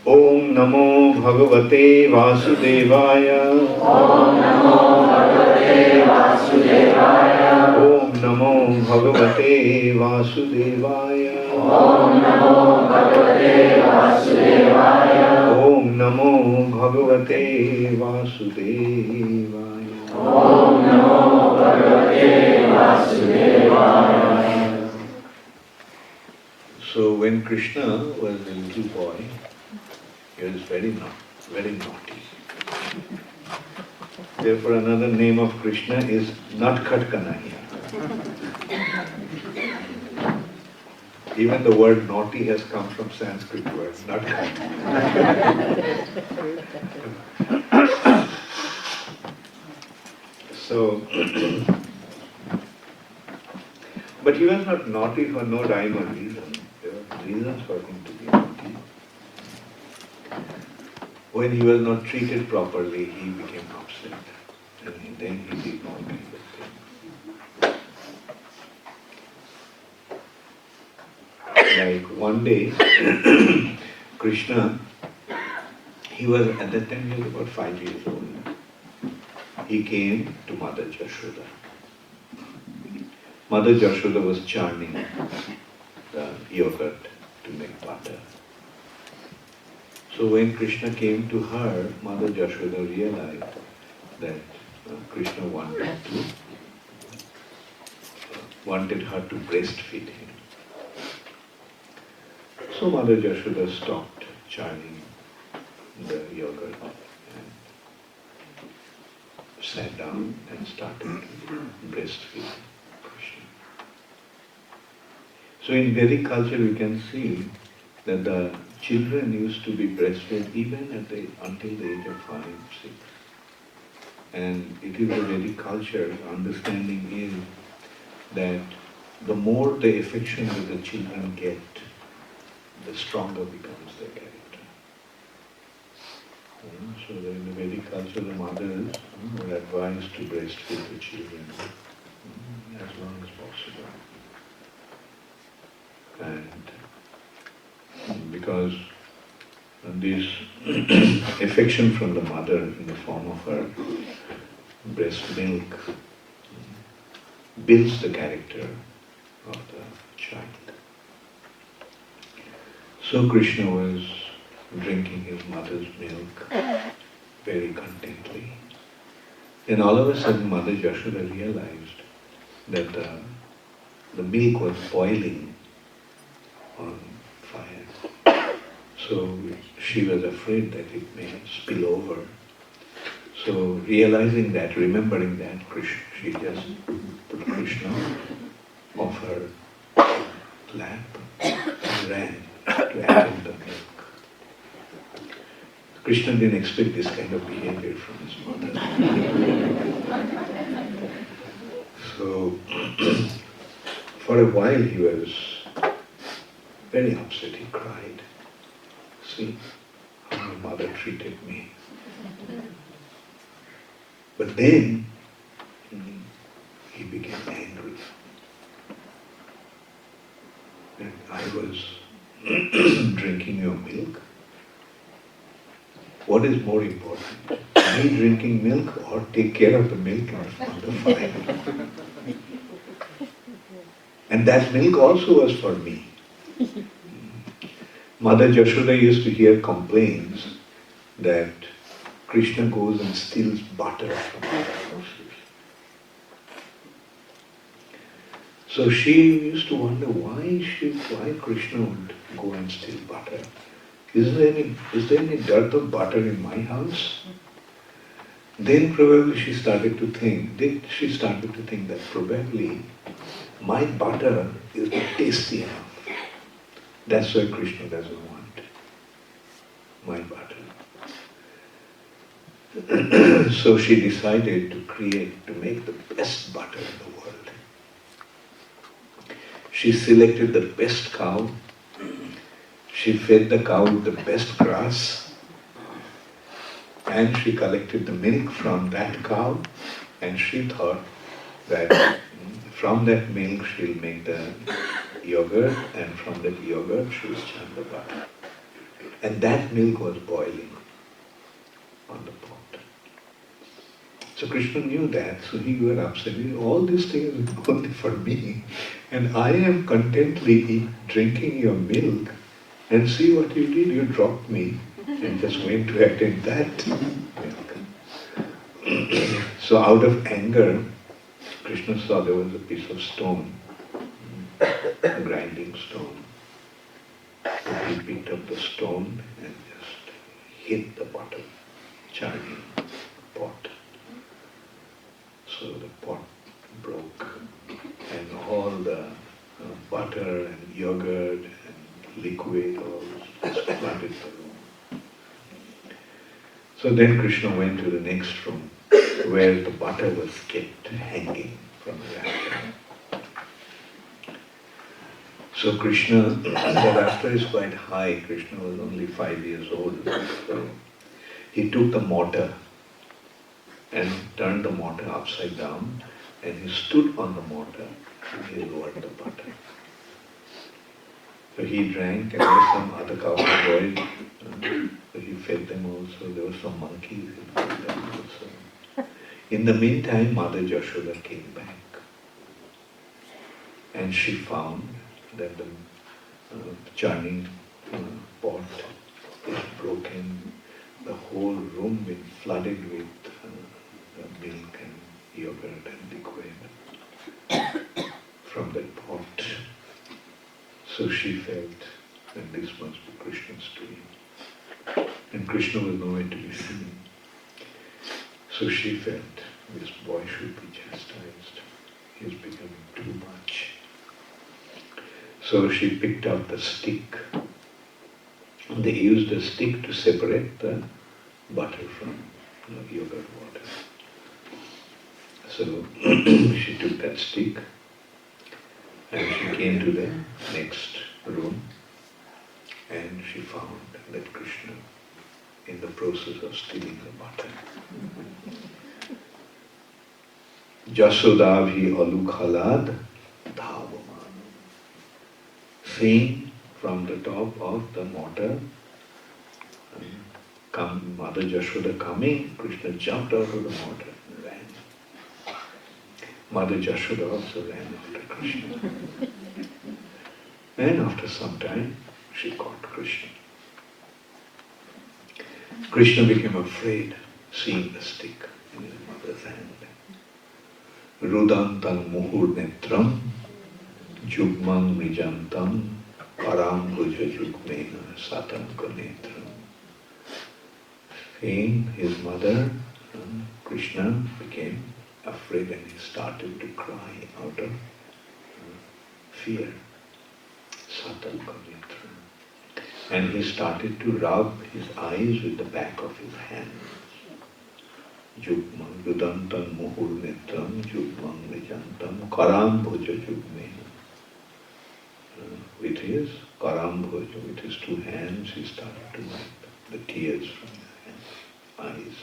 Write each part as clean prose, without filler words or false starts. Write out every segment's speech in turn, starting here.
Om Namo Bhagavate Vasudevaya. Om Namo Bhagavate Vasudevaya. Om Namo Bhagavate Vasudevaya. Om Namo Bhagavate Vasudevaya. Om Namo Bhagavate Vasudevaya. Om Namo Bhagavate Vasudevaya. So when Krishna was a little boy, he was very naughty. Therefore another name of Krishna is Natkhat Kanhaiya. Even the word naughty has come from Sanskrit word, Natkhat. So, but he was not naughty for no rhyme or reason. There were reasons for him to be naughty. When he was not treated properly, he became upset. And then he did all kinds of things. Like one day, Krishna, he was, at that time he was about 5 years old. He came to Mother Jashoda. Mother Jashoda was churning the yogurt to make butter. So when Krishna came to her, Mother Jashoda realized that Krishna wanted her to breastfeed him. So Mother Jashoda stopped churning the yogurt and sat down and started to breastfeed Krishna. So in Vedic culture we can see that the children used to be breastfed even until the age of 5, 6. And it is a Vedic culture, understanding is that the more the affection that the children get, the stronger becomes their character. So in the Vedic culture, the mothers were advised to breastfeed the children as long as possible. And because this affection from the mother in the form of her breast milk builds the character of the child. So Krishna was drinking his mother's milk very contently. Then all of a sudden Mother Jashoda realized that the milk was boiling on fire. So she was afraid that it may spill over. So realizing that, remembering that, she just put Krishna off her lap and ran to attend the milk. Krishna didn't expect this kind of behavior from his mother. So for a while he was very upset, he cried. See how my mother treated me. But then he became angry. And I was drinking your milk. What is more important? Me drinking milk or take care of the milk on the fire? And that milk also was for me. Mother Jashoda used to hear complaints that Krishna goes and steals butter from other houses. So she used to wonder why Krishna would go and steal butter. Is there any dearth of butter in my house? Then probably she started to think that probably my butter is not tasty enough. That's why Krishna doesn't want my butter. So she decided to make the best butter in the world. She selected the best cow. She fed the cow with the best grass. And she collected the milk from that cow. And she thought that from that milk she'll make the yogurt, and from that yogurt she'll churn the butter. And that milk was boiling on the pot. So Krishna knew that, so he got upset. All these things are only for me, and I am contently drinking your milk, and see what you did, you dropped me and just went to attend that milk. So out of anger, Krishna saw there was a piece of stone, a grinding stone. So he picked up the stone and just hit the bottom, charging pot. So the pot broke, and all the butter and yogurt and liquid all just flooded the room. So then Krishna went to the next room where the butter was kept hanging from the rack. So Krishna, the rafter is quite high. Krishna was only 5 years old. So he took the mortar and turned the mortar upside down, and he stood on the mortar and he lowered the butter. So he drank, and there were some other cowboys, so he fed them also. There were some monkeys, he fed them also. In the meantime, Mother Yashoda came back, and she found that the churning pot is broken. The whole room been flooded with milk and yogurt and liquid from that pot. So she felt that this must be Krishna's doing. And Krishna was nowhere to be seen. So she felt this boy should be chastised. He is becoming too much. So she picked up the stick. They used a stick to separate the butter from the yogurt water. So she took that stick and she came to the next room, and she found that Krishna in the process of stealing the butter. Jasoda bhi alu khalad dhavaman. Seeing from the top of the mortar, Mother Yashoda coming, Krishna jumped out of the mortar and ran. Mother Yashoda also ran after Krishna. And after some time, she caught Krishna. Krishna became afraid, seeing the stick in his mother's hand. Rudantam muhur netram, jugmang mijantam, param bhuja jugmena satam konetram. Seeing his mother, Krishna became afraid and he started to cry out of fear. Satam konetram. And he started to rub his eyes with the back of his hands. Jugmang rudantam muhur netram, jugmang vijantam, karam bhuja jugmena. With his karam bhuja, with his two hands, he started to wipe the tears from his eyes.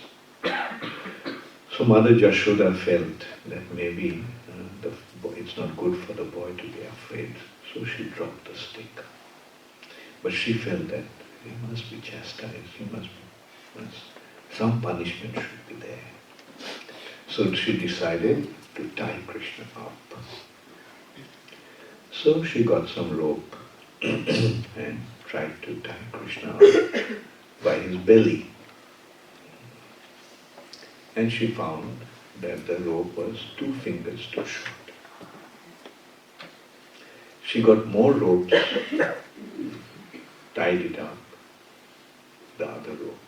So Mother Yashoda felt that maybe it's not good for the boy to be afraid, so she dropped the stick. But she felt that he must be chastised, some punishment should be there. So she decided to tie Krishna up. So she got some rope and tried to tie Krishna up by his belly. And she found that the rope was 2 fingers too short. She got more ropes, tied it up, the other rope.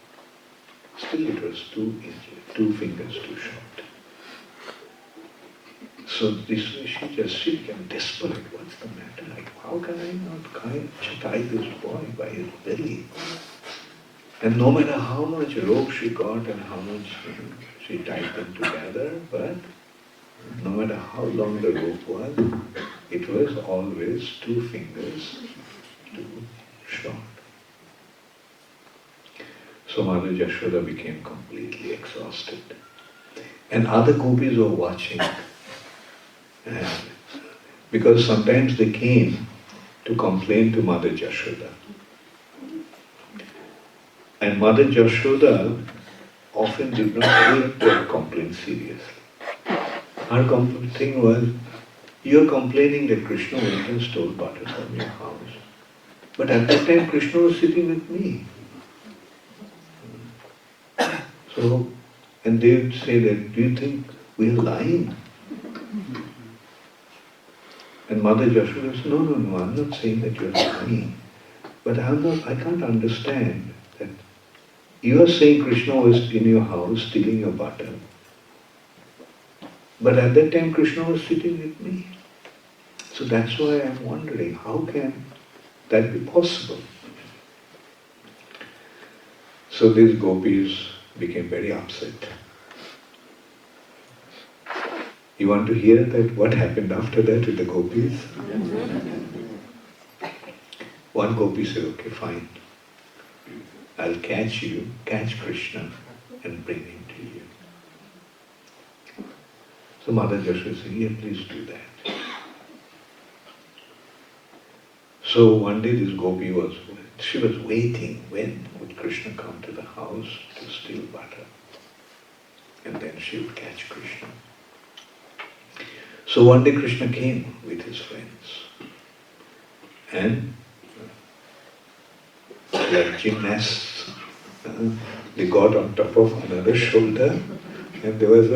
Still it was 2 fingers too short. So she became desperate. What's the matter? Like, how can I not tie this boy by his belly? And no matter how much rope she got and how much she tied them together, but no matter how long the rope was, it was always 2 fingers too short. So Mother Yashoda became completely exhausted. And other gopis were watching. And because sometimes they came to complain to Mother Yashoda. And Mother Jashoda often did not take their complaints seriously. Her thing was, you're complaining that Krishna went and stole butter from your house. But at that time Krishna was sitting with me. So, and they would say that, do you think we are lying? And Mother Jashoda said, no, I'm not saying that you're lying. But I can't understand that you are saying Krishna was in your house stealing your butter. But at that time Krishna was sitting with me. So that's why I'm wondering, how can that be possible? So these gopis became very upset. You want to hear that what happened after that with the gopis? One gopi said, okay, fine. I'll catch Krishna and bring him to you. So Mother Jashoda said, yeah, please do that. So one day this gopi was waiting when would Krishna come to the house to steal butter. And then she would catch Krishna. So one day Krishna came with his friends. And like gymnasts, they got on top of another shoulder and there was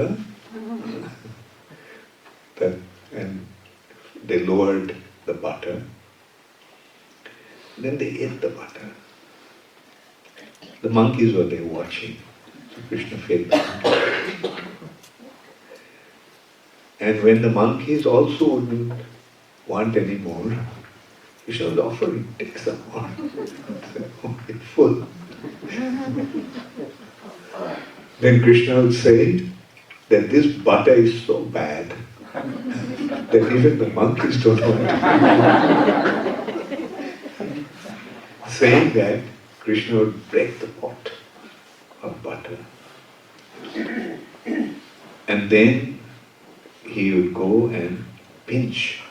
and they lowered the butter. Then they ate the butter. The monkeys were there watching. So Krishna fed the monkeys. And when the monkeys also wouldn't want any more, Krishna was offering, take some more. Oh, it's full. Then Krishna would say that this butter is so bad that even the monkeys don't want it. Saying that, Krishna would break the pot of butter. And then he would go and pinch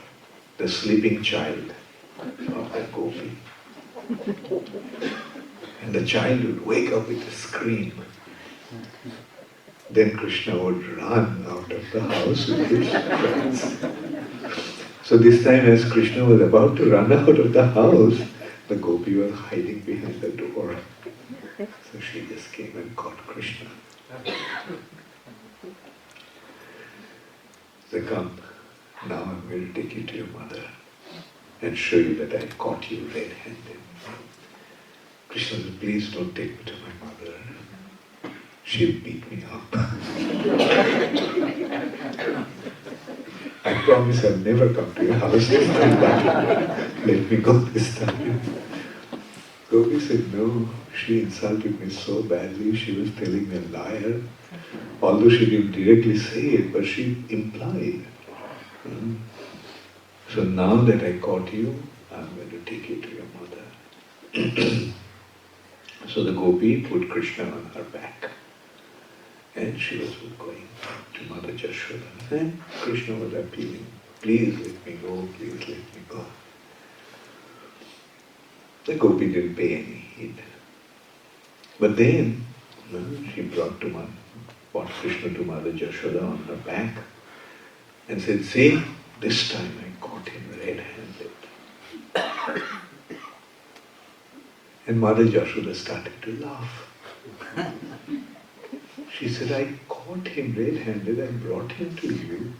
the sleeping child of that gopi. And the child would wake up with a scream. Then Krishna would run out of the house with his friends. So this time as Krishna was about to run out of the house, the gopi was hiding behind the door. So she just came and caught Krishna. Say, come, now I'm going to take you to your mother and show you that I caught you red-handed. Krishna said, please don't take me to my mother. She'll beat me up. I promise I'll never come to your house this time, but let me go this time. Gopi said, no, she insulted me so badly, she was telling me a liar. Although she didn't directly say it, but she implied. So now that I caught you, I'm going to take you to your mother. So the gopi put Krishna on her back. And she was going to Mother Jashoda. And Krishna was appealing, please let me go, please let me go. The gopi didn't pay any heed. But then she brought Krishna to Mother Jashoda on her back and said, see, this time I caught him red-handed. And Mother Jashoda started to laugh. She said, I caught him red-handed and brought him to you,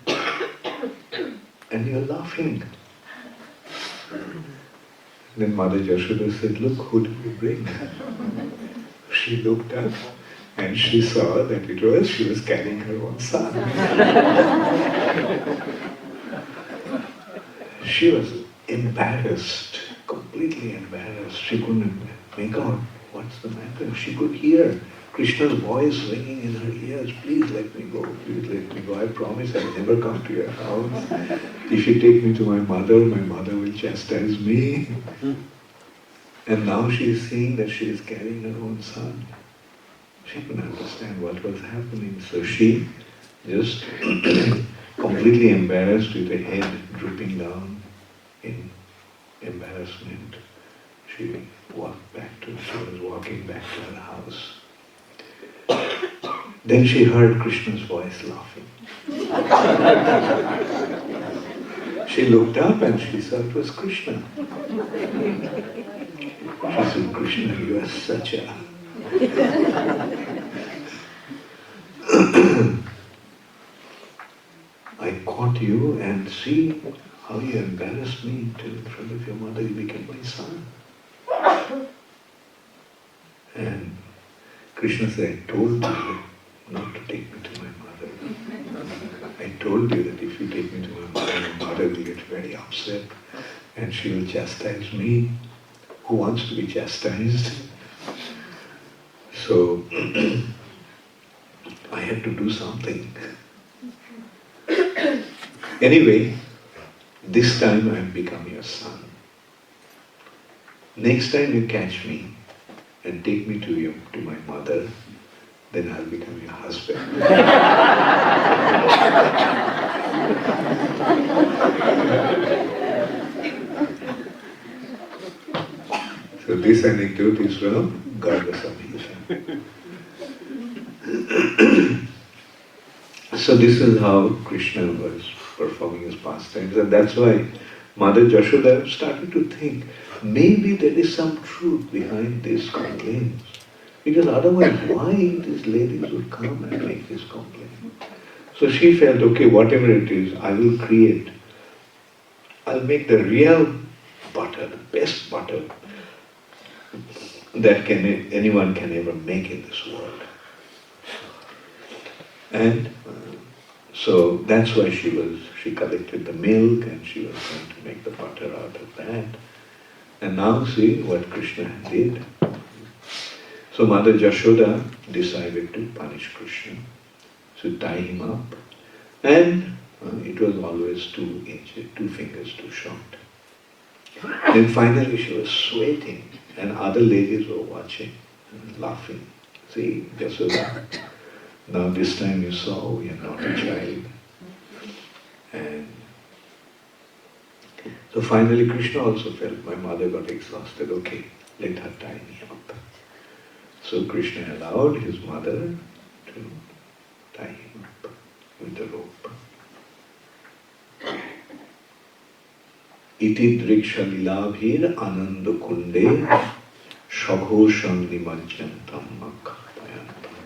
and you're laughing. Then Mother Jashoda said, look, who did you bring? She looked up and she saw that she was carrying her own son. She was embarrassed, completely embarrassed. She couldn't make out what's the matter. She could hear Krishna's voice ringing in her ears, please let me go, please let me go. I promise I'll never come to your house. If you take me to my mother will chastise me. And now she is seeing that she is carrying her own son. She couldn't understand what was happening. So she just completely embarrassed with her head drooping down in embarrassment, she walked back to she was walking back to her house. Then she heard Krishna's voice laughing. She looked up and she saw it was Krishna. She said, Krishna, you are such a... I caught you and see how you embarrassed me in front of your mother. You became my son. And Krishna said, I told you not to take me to my mother. I told you that if you take me to my mother will get very upset and she will chastise me. Who wants to be chastised? So I had to do something. Anyway, this time I have become your son. Next time you catch me and take me to my mother, then I'll become your husband. So this anecdote is from Charu Swami. So this is how Krishna was performing his pastimes, and that's why Mother Yashoda started to think, maybe there is some truth behind these complaints. Because otherwise, why these ladies would come and make this complaint? So she felt, okay, whatever it is, I will create. I'll make the real butter, the best butter that anyone can ever make in this world. And so that's why she collected the milk and she was going to make the butter out of that. And now see what Krishna did. So Mother Yashoda decided to punish Krishna, to tie him up. And it was always 2 inches, 2 fingers too short. Then finally she was sweating and other ladies were watching and laughing. See, Yashoda, now this time you saw we are not a child. And so finally Krishna also felt, my mother got exhausted, okay, let her tie me up. So Krishna allowed his mother to tie him up with the rope. Iti driksha lilabhir ananda kunde shaghosham nimajjantam makhapayantam.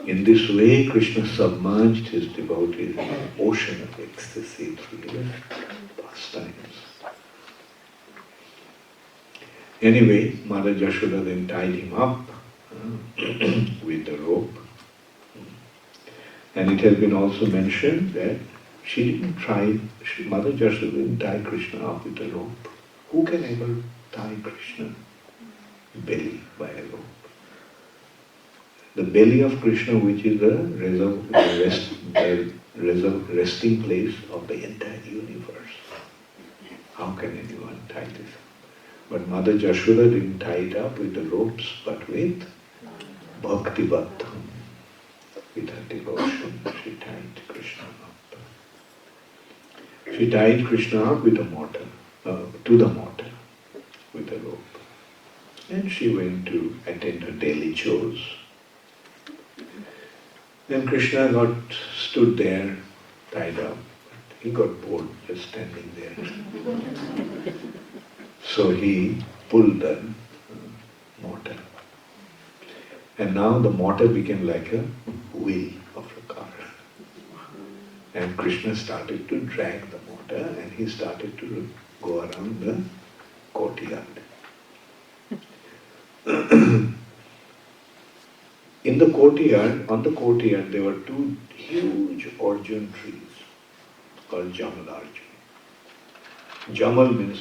In this way, Krishna submerged his devotees in an ocean of ecstasy through his pastimes. Anyway, Mother Yashoda then tied him up with the rope. And it has been also mentioned that Mother Yashoda didn't tie Krishna up with a rope. Who can ever tie Krishna belly by a rope? The belly of Krishna, which is the resting place of the entire universe. How can anyone tie this up? But Mother Yashoda didn't tie it up with the ropes, but with Bhakti Bhattam. With her devotion, she tied Krishna up. She tied Krishna up with a mortar, to the mortar, with a rope. And she went to attend her daily chores. Then Krishna stood there, tied up. He got bored just standing there. So he pulled the mortar. And now the mortar became like a wheel of a car. And Krishna started to drag the mortar and he started to go around the courtyard. On the courtyard, there were 2 huge Arjun trees called Jamal Arjun. Jamal means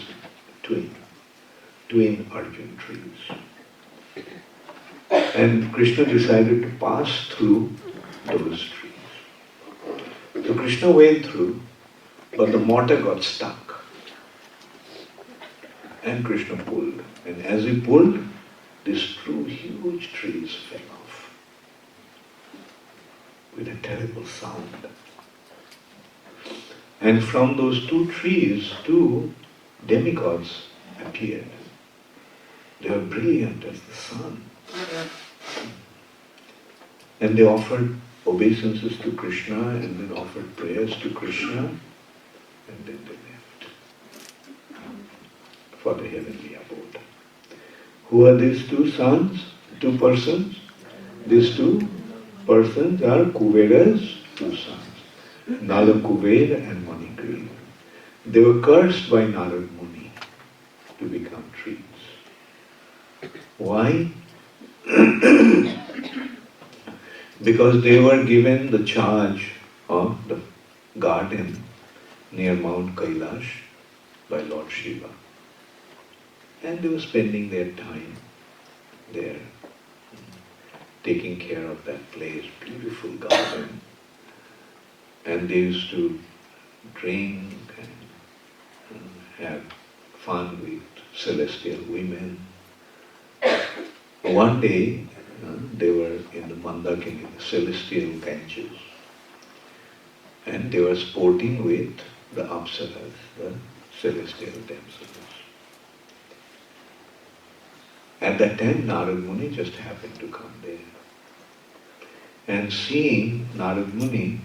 twin Arjun trees. And Krishna decided to pass through those trees. So Krishna went through, but the mortar got stuck. And Krishna pulled. And as he pulled, these 2 huge trees fell off with a terrible sound. And from those 2 trees, 2 demigods appeared. They were brilliant as the sun. And they offered obeisances to Krishna and then offered prayers to Krishna and then they left for the heavenly abode. Who are these two sons, two persons? These two persons are Kuvera's two sons, Nala Kuvera and Manigriva. They were cursed by Narad Muni to become trees. Why? Because they were given the charge of the garden near Mount Kailash by Lord Shiva. And they were spending their time there, taking care of that place, beautiful garden. And they used to drink and have fun with celestial women. One day, they were in the Mandakini, the celestial benches, and they were sporting with the Apsaras, the celestial damsels. At that time, Narad Muni just happened to come there. And seeing Narad Muni,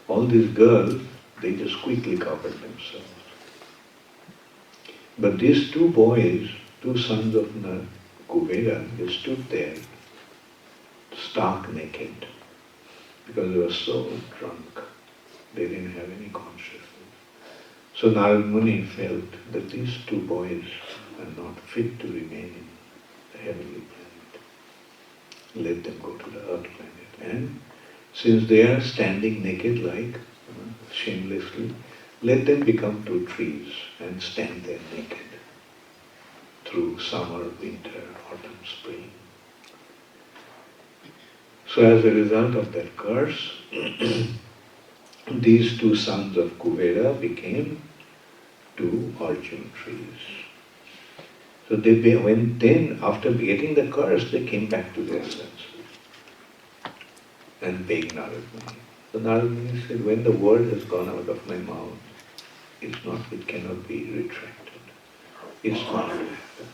all these girls, they just quickly covered themselves. But these two boys, two sons of Kuvera, they stood there stark naked because they were so drunk. They didn't have any consciousness. So Narad Muni felt that these two boys are not fit to remain in the heavenly planet. Let them go to the earth planet. And since they are standing naked like, shamelessly, let them become two trees and stand there naked through summer, winter, autumn, spring. So as a result of that curse, these two sons of Kuvera became two Arjuna trees. So they went then, after getting the curse, they came back to their senses and begged Narad Muni. So Narad Muni said, when the word has gone out of my mouth, it cannot be retracted. It's not going to happen.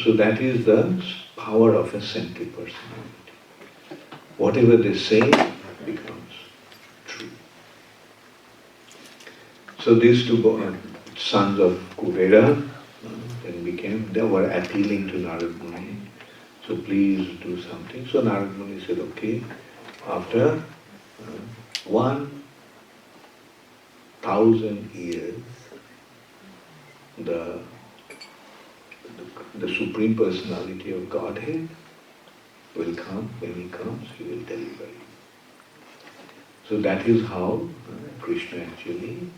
So that is the power of a saintly personality. Whatever they say becomes true. So these two sons of Kuvera then they were appealing to Narad Muni. So please do something. So Narad Muni said, okay, after 1,000 years, the Supreme Personality of Godhead will come. When he comes, he will deliver you. So that is how Krishna actually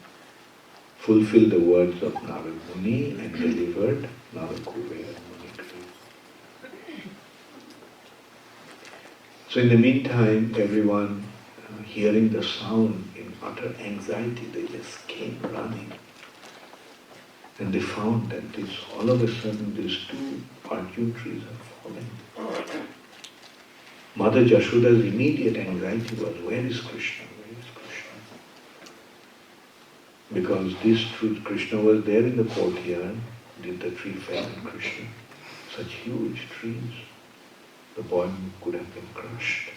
fulfilled the words of Narad Muni and delivered Nala Kuvera Muni. So in the meantime, everyone hearing the sound in utter anxiety, they just came running. And they found that all of a sudden these two Arjuna trees have fallen. Mother Jashoda's immediate anxiety was, where is Krishna? Where is Krishna? Because this tree, Krishna was there in the courtyard, did the tree fell on Krishna? Such huge trees. The boy could have been crushed.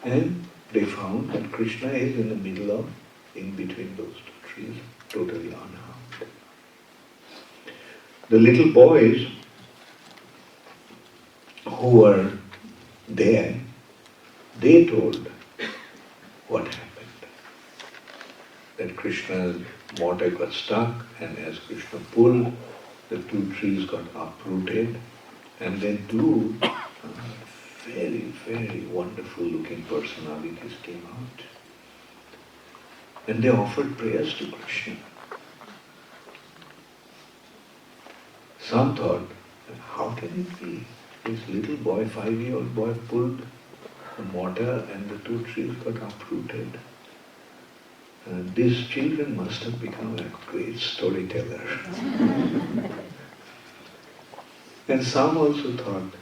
And they found that Krishna is in the middle of, in between those two trees, totally unharmed. The little boys who were there, they told what happened. That Krishna's mortar got stuck, and as Krishna pulled, the two trees got uprooted, and then two very, very wonderful looking personalities came out. And they offered prayers to Krishna. Some thought, how can it be? This little boy, 5-year-old boy, pulled the mortar and the two trees got uprooted. These children must have become a great storyteller. And some also thought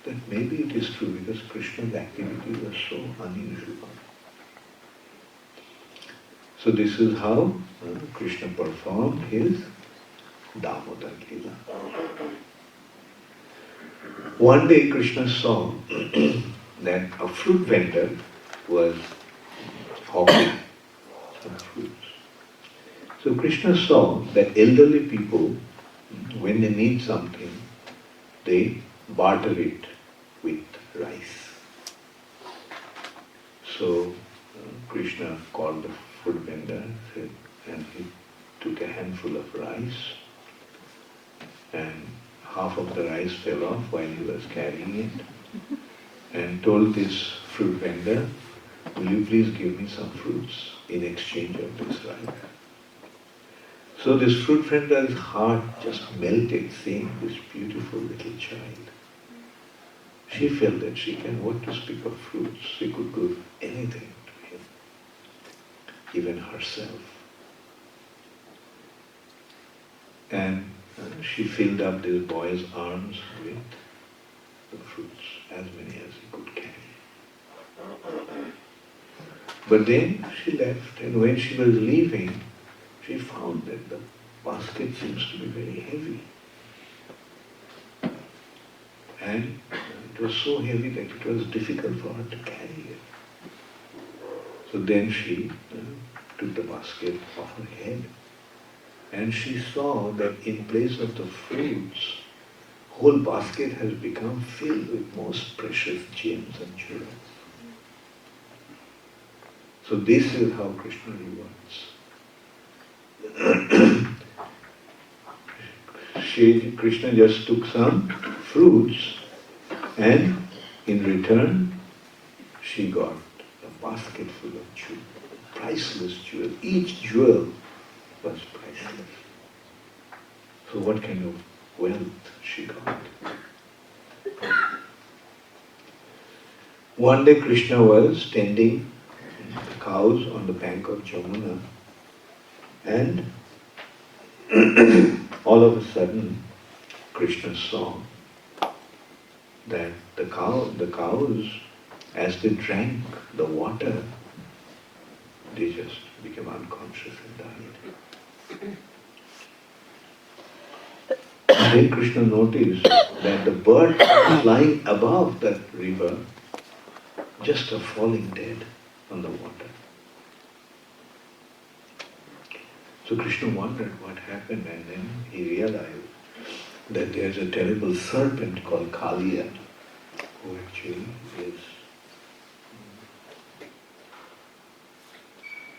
that maybe it is true because Krishna's activities are so unusual. So this is how Krishna performed his Damodar Lila. One day Krishna saw that a fruit vendor was hawking some fruits. So Krishna saw that elderly people, when they need something, they barter it with rice. So Krishna called the food vendor and he took a handful of rice, and half of the rice fell off while he was carrying it, and told this fruit vendor, "Will you please give me some fruits in exchange of this rice?" So this fruit vendor's heart just melted seeing this beautiful little child. She felt that she can, what to speak of fruits, she could give anything to him, even herself. And she filled up this boy's arms with the fruits, as many as he could carry. But then she left, and when she was leaving, she found that the basket seems to be very heavy. And it was so heavy that it was difficult for her to carry it. So then she took the basket off her head, and she saw that in place of the fruits, whole basket has become filled with most precious gems and jewels. So this is how Krishna rewards. Krishna just took some fruits, and in return she got a basket full of jewels, priceless jewels. Each jewel was priceless. So what kind of wealth she got? One day Krishna was tending the cows on the bank of Jamuna, and all of a sudden Krishna saw that the cows, as they drank the water, they just became unconscious and died. Then Krishna noticed that the birds flying above that river just are falling dead on the water. So Krishna wondered what happened, and then he realized that there's a terrible serpent called Kaliya, who actually is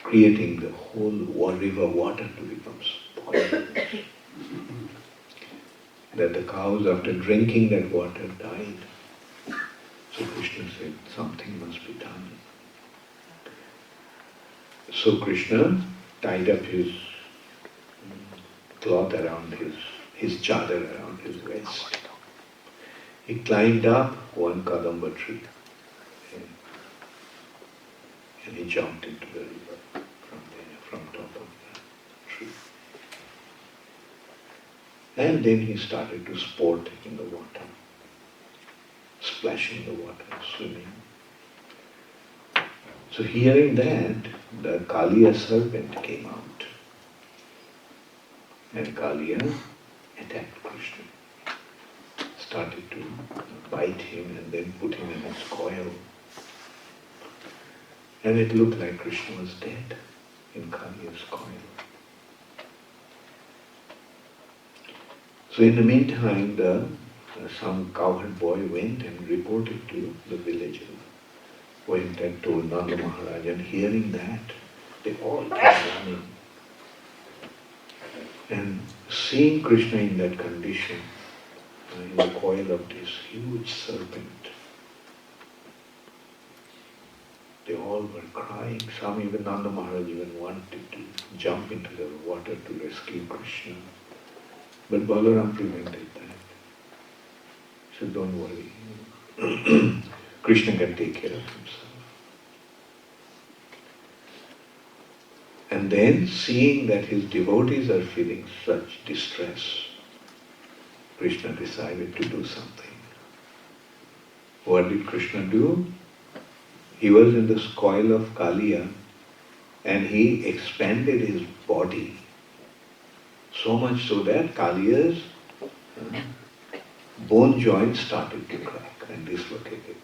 creating the whole river water to become poisonous. That the cows, after drinking that water, died. So Krishna said, something must be done. So Krishna tied up his cloth around his chadar around his waist. He climbed up one kadamba tree, and he jumped into the river from top of the tree. And then he started to sport in the water, splashing the water, swimming. So hearing that, the Kaliya serpent came out. And Kaliya attacked Krishna, started to bite him and then put him in his coil. And it looked like Krishna was dead in Kaliya's coil. So in the meantime, some cowherd boy went and reported to the villagers. Went and told Nanda Maharaj, and hearing that, they all came running. And seeing Krishna in that condition, in the coil of this huge serpent, they all were crying. Some, even Nanda Maharaj, even wanted to jump into the water to rescue Krishna. But Balaram prevented that. He said, don't worry. Krishna can take care of himself. And then, seeing that his devotees are feeling such distress, Krishna decided to do something. What did Krishna do? He was in this coil of Kaliya, and he expanded his body So much so that Kaliya's bone joints started to crack and dislocated.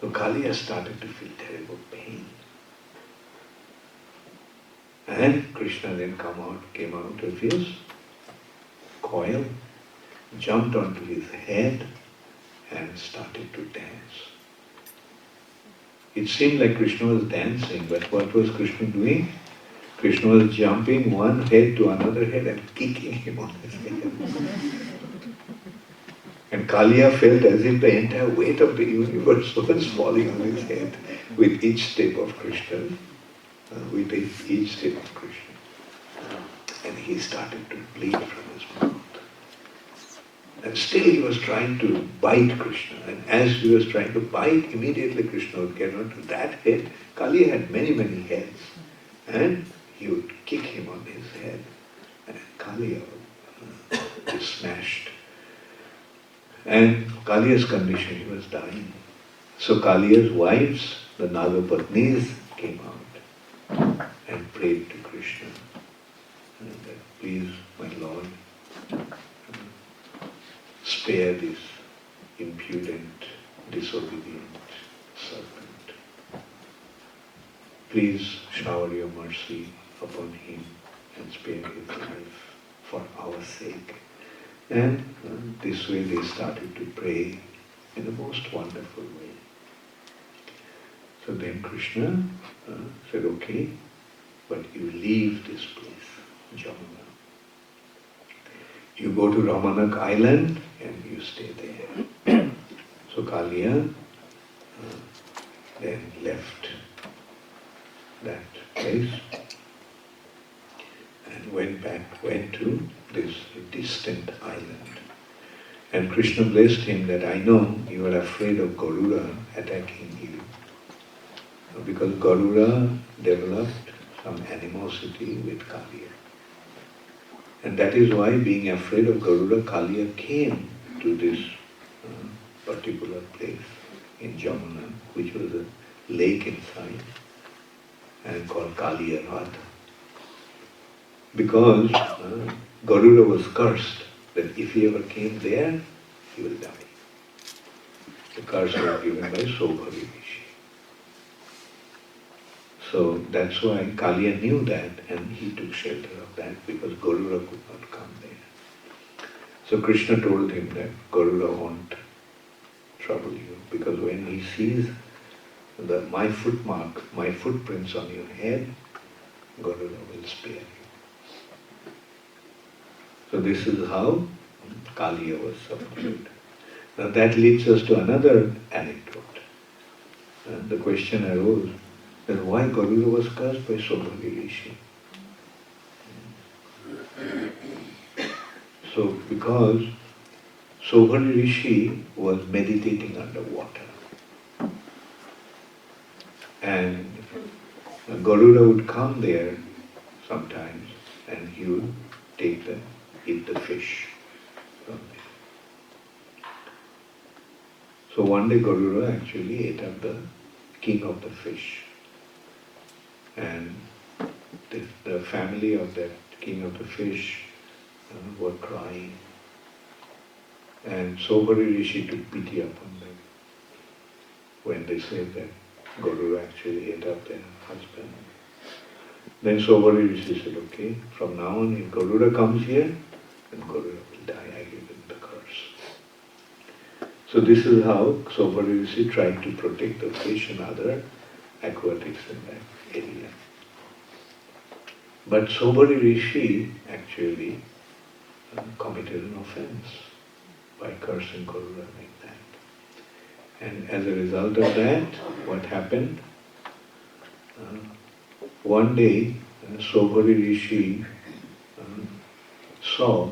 So Kaliya started to feel terrible pain. And Krishna then came out of his coil, jumped onto his head and started to dance. It seemed like Krishna was dancing, but what was Krishna doing? Krishna was jumping one head to another head and kicking him on his head. And Kaliya felt as if the entire weight of the universe was falling on his head with each step of Krishna, each step of Krishna. And he started to bleed from his mouth. And still he was trying to bite Krishna. And as he was trying to bite, immediately Krishna would get onto that head. Kaliya had many, many heads. And he would kick him on his head. And Kaliya would be smashed. And Kaliya's condition, he was dying. So Kaliya's wives, the Nagapatnis, came out and prayed to Krishna. And that, please, my Lord, spare this impudent, disobedient serpent. Please shower your mercy upon him and spare his life for our sake. And this way they started to pray in the most wonderful way. So then Krishna said, okay, but you leave this place, Jamuna. You go to Ramanak Island and you stay there. So Kaliya then left that place and went to this distant island. And Krishna blessed him that I know you are afraid of Garuda attacking you. Because Garuda developed some animosity with Kaliya. And that is why, being afraid of Garuda, Kaliya came to this particular place in Jamuna, which was a lake inside, and called Kaliya Radha. Because Garuda was cursed that if he ever came there, he will die. The curse was given by Sobhari Rishi. So that's why Kaliya knew that and he took shelter of that because Garuda could not come there. So Krishna told him that Garuda won't trouble you because when he sees my footmark, my footprints on your head, Garuda will spare you. So this is how Kaliya was subdued. Now that leads us to another anecdote. And the question arose that why Garuda was cursed by Sobhari Rishi. So because Sobhari Rishi was meditating underwater. And Garuda would come there sometimes and he would eat the fish from there. So one day Garuda actually ate up the king of the fish. And the family of that king of the fish were crying. And Sobhari Rishi took pity upon them when they said that Garuda actually ate up their husband. Then Sobhari Rishi said, okay, from now on if Garuda comes here, then Garuda will die, I give him the curse. So this is how Sobhari Rishi tried to protect the fish and other aquatics in that area. But Sobhari Rishi actually committed an offense by cursing Garuda like that. And as a result of that, what happened? One day, Sobhari Rishi saw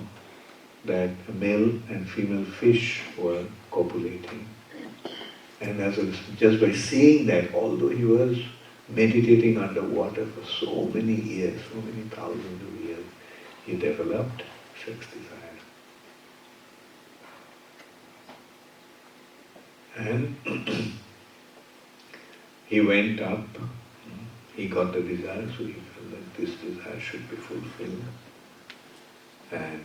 that male and female fish were copulating. And just by seeing that, although he was meditating underwater for so many years, so many thousands of years, he developed sex desire. And he went up, he got the desire, so he felt that this desire should be fulfilled. And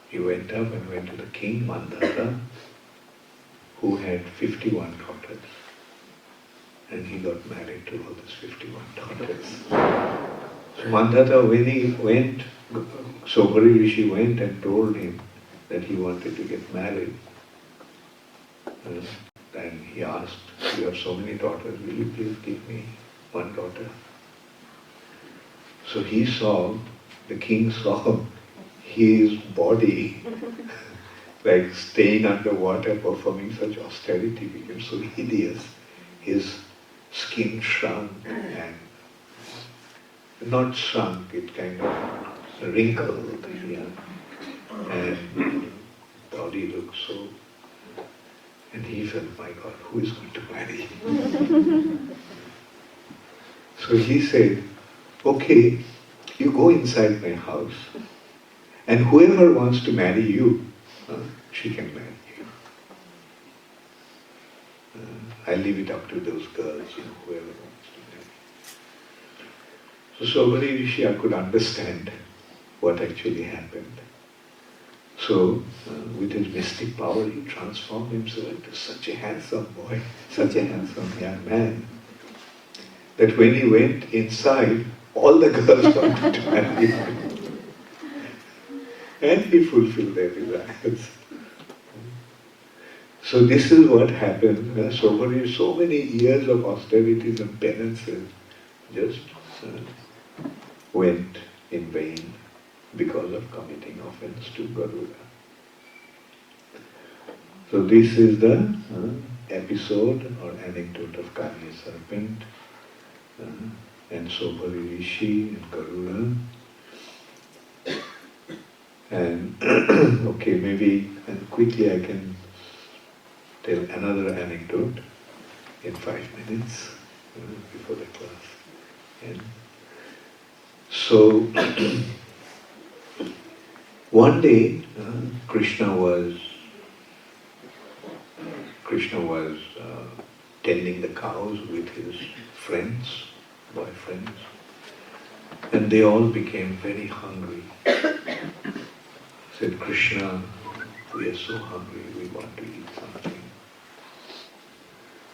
he went up and went to the king, Mandata, who had 51 daughters. And he got married to all these 51 daughters. So Mandata, when he went, Sobari Rishi went and told him that he wanted to get married. And he asked, you have so many daughters, will you please give me one daughter? So he saw, the king saw his body like staying underwater, performing such austerity, became so hideous. His skin shrunk and not shrunk, it kind of wrinkled, yeah. And body looked so, and he felt, my God, who is going to marry him? So he said, okay, you go inside my house, and whoever wants to marry you, she can marry you. I leave it up to those girls, whoever wants to marry. So Sobari Rishi could understand what actually happened. So, with his mystic power, he transformed himself into such a handsome boy, such a handsome young man, that when he went inside, all the girls wanted to marry him. And he fulfilled their desires. So this is what happened. So many years of austerities and penances just went in vain because of committing offense to Garuda. So this is the episode or anecdote of Kali serpent and Sobari Rishi and Garuda. And okay, maybe quickly I can tell another anecdote in 5 minutes before the class. And so one day Krishna was tending the cows with his friends, boyfriends, and they all became very hungry. Said, Krishna, we are so hungry, we want to eat something.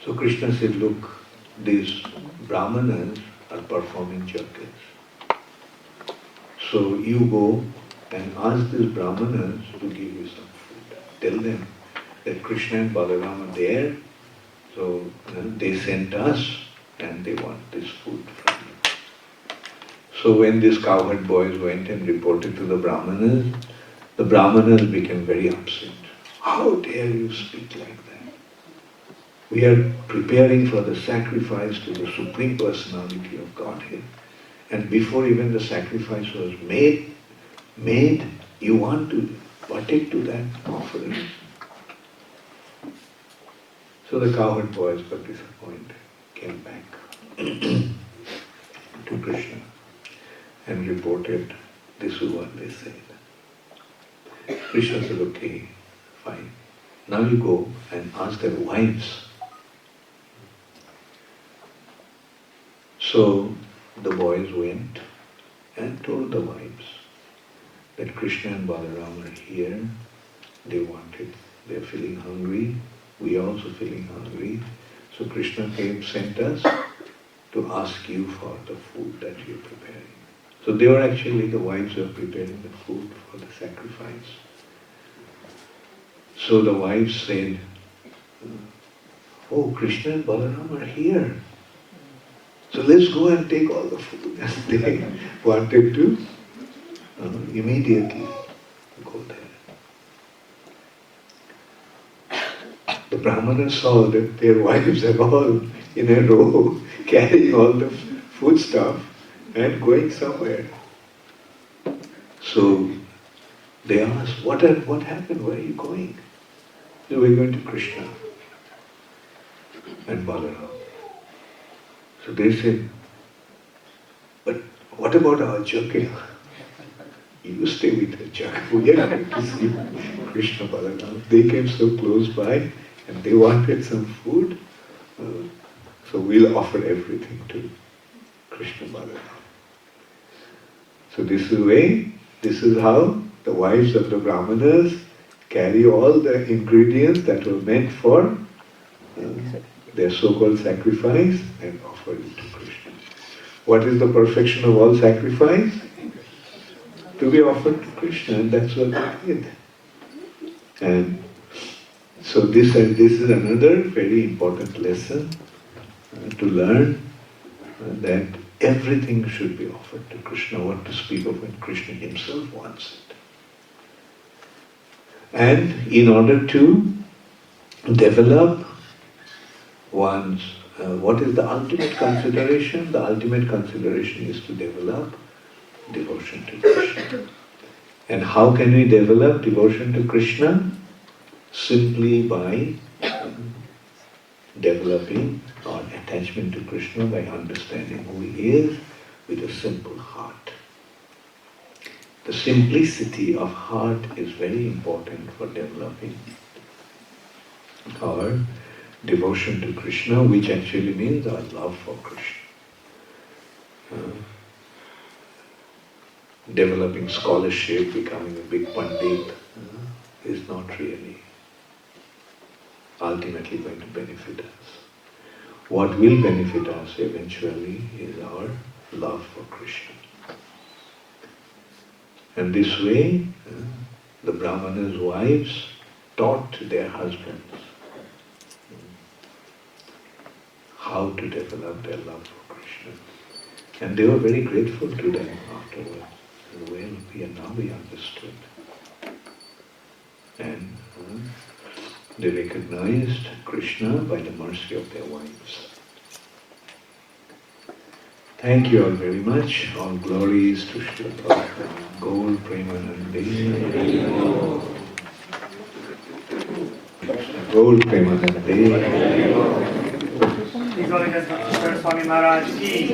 So Krishna said, look, these brahmanas are performing yajnas. So you go and ask these brahmanas to give you some food. Tell them that Krishna and Balaram are there, so they sent us and they want this food from you. So when these cowherd boys went and reported to the Brahmanas became very upset. How dare you speak like that? We are preparing for the sacrifice to the Supreme Personality of Godhead. And before even the sacrifice was made, you want to partake to that offering. So the cowherd boys got disappointed, came back to Krishna and reported this is what they said. Krishna said, okay, fine. Now you go and ask their wives. So the boys went and told the wives that Krishna and Balaram are here. They're feeling hungry. We are also feeling hungry. So Krishna sent us to ask you for the food that you're preparing. So they were actually, the wives were preparing the food for the sacrifice. So the wives said, oh, Krishna and Balaram are here. So let's go and take all the food. And they wanted to immediately go there. The Brahmanas saw that their wives are all in a row, carrying all the food stuff and going somewhere. So they asked, what happened? Where are you going? So we're going to Krishna and Balaram. So they said, but what about our yajna? You stay with the yajna. We are going to see Krishna Balaram. They came so close by and they wanted some food. So we'll offer everything to Krishna Balaram. So this is the way This is how the wives of the Brahmanas carry all the ingredients that were meant for their so-called sacrifice and offer it to Krishna. What is the perfection of all sacrifice? To be offered to Krishna, and that's what they did. And so this is another very important lesson to learn, that everything should be offered to Krishna, what to speak of when Krishna himself wants it. And in order to develop one's, what is the ultimate consideration? The ultimate consideration is to develop devotion to Krishna. And how can we develop devotion to Krishna? Simply by developing our attachment to Krishna, by understanding who he is with a simple heart. The simplicity of heart is very important for developing our devotion to Krishna, which actually means our love for Krishna. Developing scholarship, becoming a big pandit is not really ultimately going to benefit us. What will benefit us eventually is our love for Krishna. And this way, the Brahmanas' wives taught their husbands how to develop their love for Krishna. And they were very grateful to them afterwards. Well, we understood. And they recognized Krishna by the mercy of their wives. Thank you all very much. All glories to Srila Prabhupada. Gaur Premanande. Gaur Premanande. His Holiness Bhakti Charu Swami Maharaj ki